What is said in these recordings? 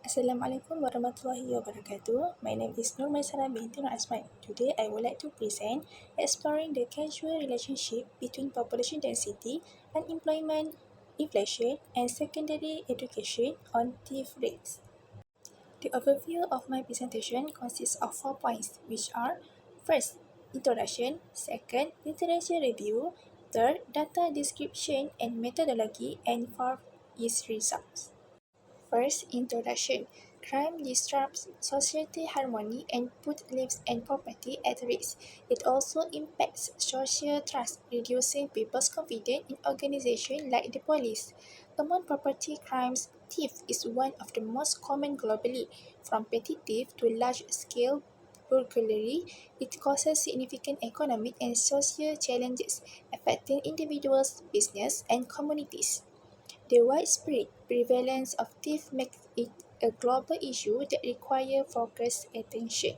Assalamualaikum warahmatullahi wabarakatuh. My name is Nur Maisara binti Nur Asman. Today, I would like to present exploring the causal relationship between population density, unemployment, inflation, and secondary education on TIF rates. The overview of my presentation consists of 4 points, which are: first, introduction; second, literature review; third, data description and methodology; and fourth is results. First, introduction. Crime disrupts society harmony and puts lives and property at risk. It also impacts social trust, reducing people's confidence in organizations like the police. Among property crimes, theft is one of the most common globally. From petty theft to large-scale burglary, it causes significant economic and social challenges, affecting individuals, business, and communities. The widespread prevalence of theft makes it a global issue that requires focused attention.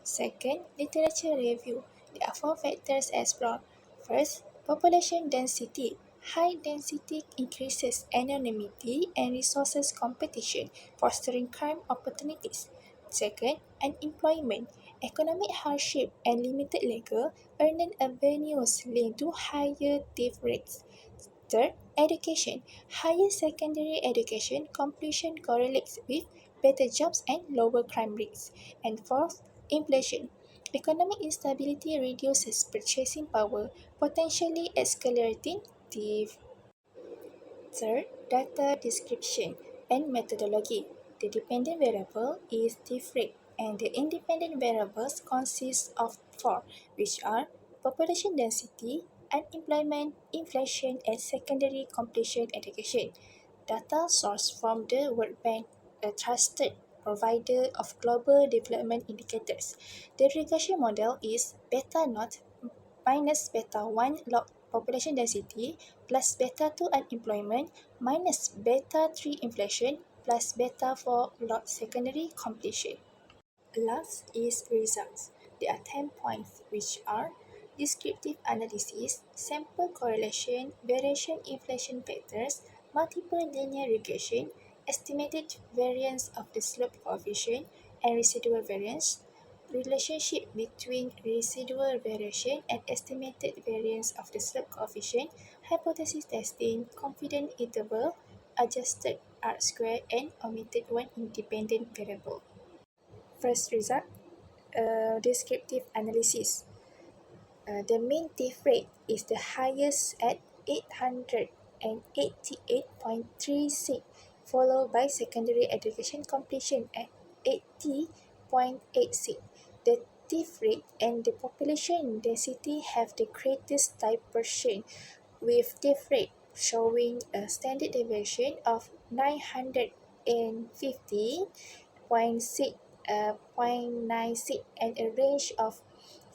Second, literature review. There are 4 factors explored. First, population density. High density increases anonymity and resources competition, fostering crime opportunities. Second, unemployment. Economic hardship and limited legal earning avenues lead to higher theft rates. Third, education. Higher secondary education completion correlates with better jobs and lower crime rates. And fourth, inflation. Economic instability reduces purchasing power, potentially escalating theft. Third, data description and methodology. The dependent variable is theft rate, and the independent variables consist of 4, which are population density, unemployment, inflation, and secondary completion education. Data sourced from the World Bank, a trusted provider of global development indicators. The regression model is beta naught minus beta 1 log population density plus beta 2 unemployment minus beta 3 inflation plus beta 4 log secondary completion. Last is results. There are 10 points, which are descriptive analysis, sample correlation, variation inflation factors, multiple linear regression, estimated variance of the slope coefficient, and residual variance, relationship between residual variation and estimated variance of the slope coefficient, hypothesis testing, confidence interval, adjusted R-square, and omitted one independent variable. First result, descriptive analysis. The mean theft rate is the highest at 888.36, followed by secondary education completion at 80.86. The theft rate and the population density have the greatest dispersion, with theft rate showing a standard deviation of 950.96 and a range of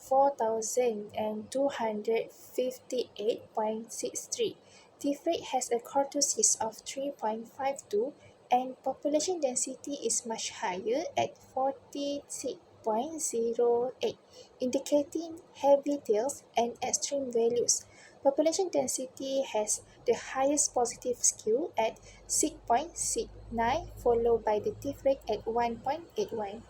4,258.63. Theft rate has a kurtosis of 3.52 and population density is much higher at 46.08, indicating heavy tails and extreme values. Population density has the highest positive skew at 6.69, followed by the theft rate at 1.81.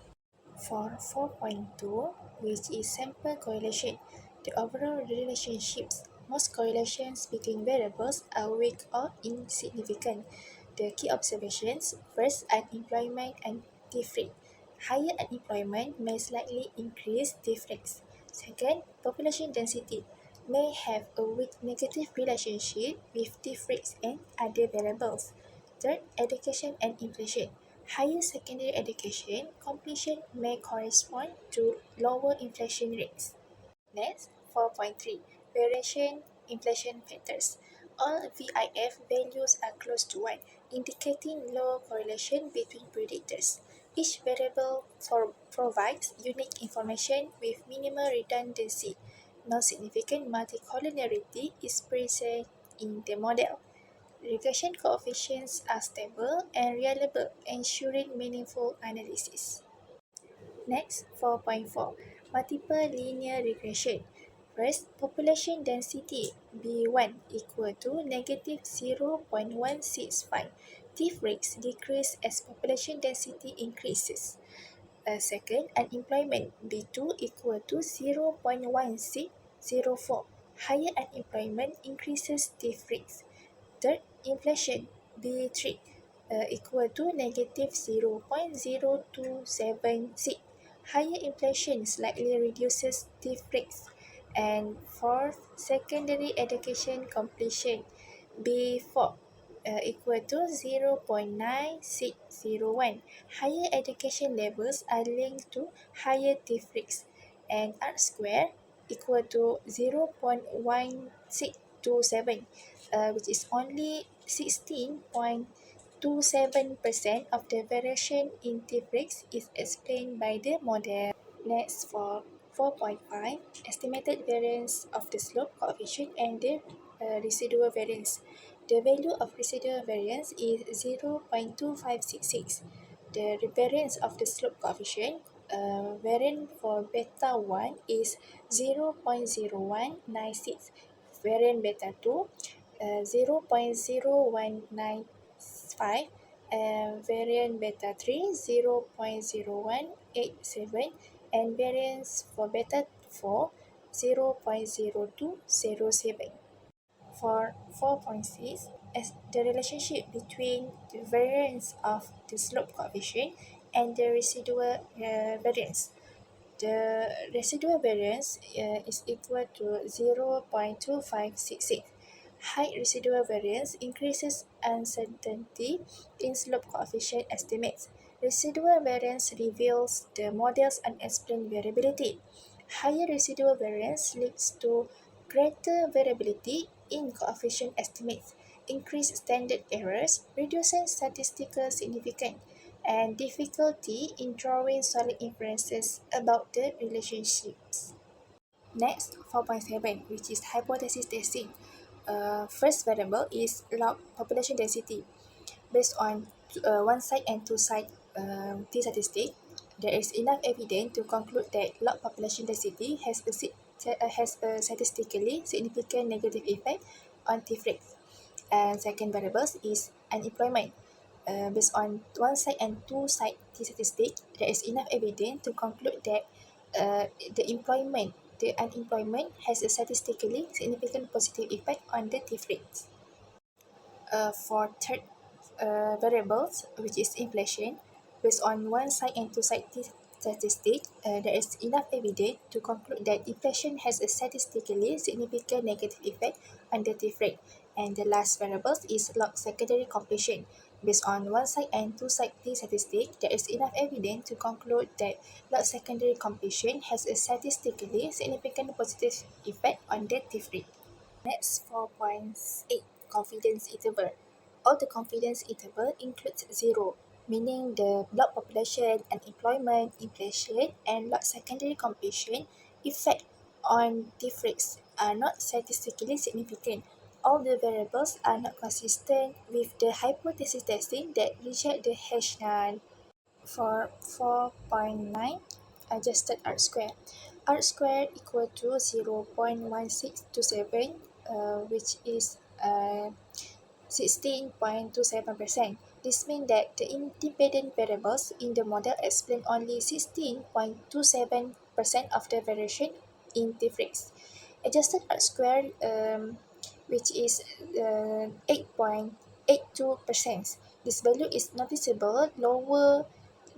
For 4.2, which is sample correlation, the overall relationships, most correlations between variables are weak or insignificant. The key observations: first, unemployment and theft rate. Higher unemployment may slightly increase theft rates. Second, population density may have a weak negative relationship with theft rates and other variables. Third, education and inflation. Higher secondary education completion may correspond to lower inflation rates. Next, 4.3, variation inflation factors. All VIF values are close to 1, indicating low correlation between predictors. Each variable provides unique information with minimal redundancy. No significant multicollinearity is present in the model. Regression coefficients are stable and reliable, ensuring meaningful analysis. Next, 4.4, multiple linear regression. First, population density B1 equal to negative 0.165. thief rates decrease as population density increases. Second, unemployment B2 equal to 0.1604. Higher unemployment increases thief rates. Third, inflation B3 equal to negative 0.0276. Higher inflation slightly reduces thief rates. And fourth, secondary education completion B4 equal to 0.9601. Higher education levels are linked to higher thief rates. And R square equal to 0.1627, which is only 16.27% of the variation in thief rates is explained by the model. Next, for 4.5, estimated variance of the slope coefficient and the residual variance. The value of residual variance is 0.2566. The variance of the slope coefficient, variance for beta 1 is 0.0196. Variance beta 2, 0.0195. Variance beta 3, 0.0187. And variance for beta 4, 0.0207. For 4.6, as the relationship between the variance of the slope coefficient and the residual variance. The residual variance is equal to 0.2566. High residual variance increases uncertainty in slope coefficient estimates. Residual variance reveals the model's unexplained variability. Higher residual variance leads to greater variability in coefficient estimates, increased standard errors, reducing statistical significance, and difficulty in drawing solid inferences about the relationships. Next, 4.7, which is hypothesis testing. First variable is log population density. Based on one side and two side t-statistic, there is enough evidence to conclude that log population density has a statistically significant negative effect on thief rates. And second variables is unemployment. Based on one side and two side t-statistic, there is enough evidence to conclude that the unemployment has a statistically significant positive effect on the thief rates. For third variables, which is inflation, based on one side and two side statistic, there is enough evidence to conclude that inflation has a statistically significant negative effect on the thief rate. And the last variables is log secondary completion. Based on one side and two side t-statistic, there is enough evidence to conclude that log secondary completion has a statistically significant positive effect on the thief rate. Next, 4.8, confidence interval. All the confidence interval includes zero, meaning the block population, unemployment, inflation, and lot secondary completion effect on thief rates are not statistically significant. All the variables are not consistent with the hypothesis testing that reject the hash null. For 4.9, adjusted R square. R square equal to 0.1627, which is 16.27%. This means that the independent variables in the model explain only 16.27% of the variation in thief rates. Adjusted R square, which is 8.82%. This value is noticeable lower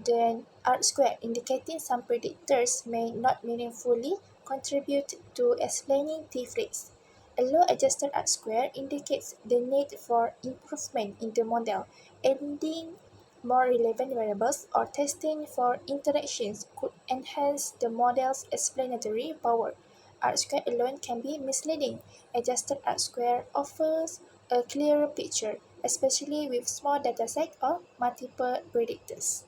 than R square, indicating some predictors may not meaningfully contribute to explaining thief rates. A low adjusted R square indicates the need for improvement in the model, adding more relevant variables or testing for interactions could enhance the model's explanatory power. R square alone can be misleading. Adjusted R square offers a clearer picture, especially with small dataset or multiple predictors.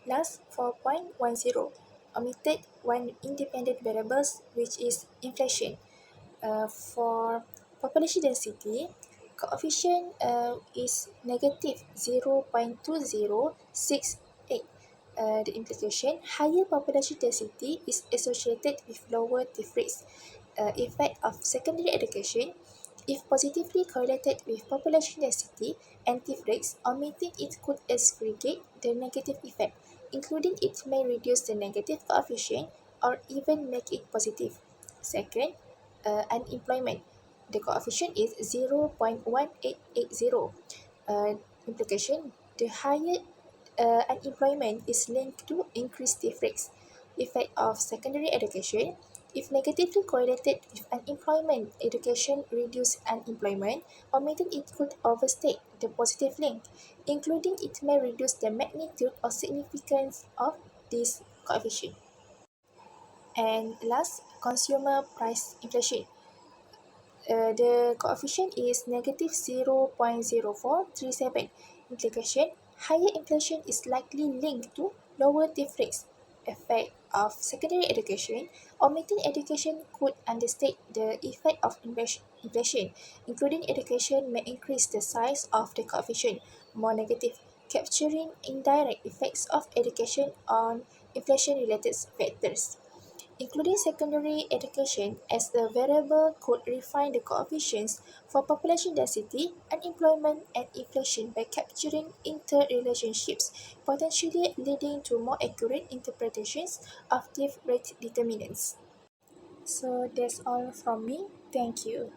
Last, 4.10, omitted one independent variables, which is inflation. For population density, coefficient is negative 0.2068. The implication, higher population density is associated with lower thief rates. Effect of secondary education, If positively correlated with population density, anti-flex, omitting it could aggregate the negative effect, including it may reduce the negative coefficient or even make it positive. Second, unemployment. The coefficient is 0.1880. Implication, the higher unemployment is linked to increased difference. Effect of secondary education. If negatively correlated with unemployment, education reduce unemployment, omitting it could overstate the positive link, including it may reduce the magnitude or significance of this coefficient. And last, consumer price inflation. The coefficient is negative 0.0437. Implication, higher inflation is likely linked to lower difference. Effect of secondary education. Omitting education could understate the effect of inflation, including education may increase the size of the coefficient, more negative, capturing indirect effects of education on inflation-related factors. Including secondary education as a variable could refine the coefficients for population density, unemployment, and inflation by capturing interrelationships, potentially leading to more accurate interpretations of these rate determinants. So that's all from me. Thank you.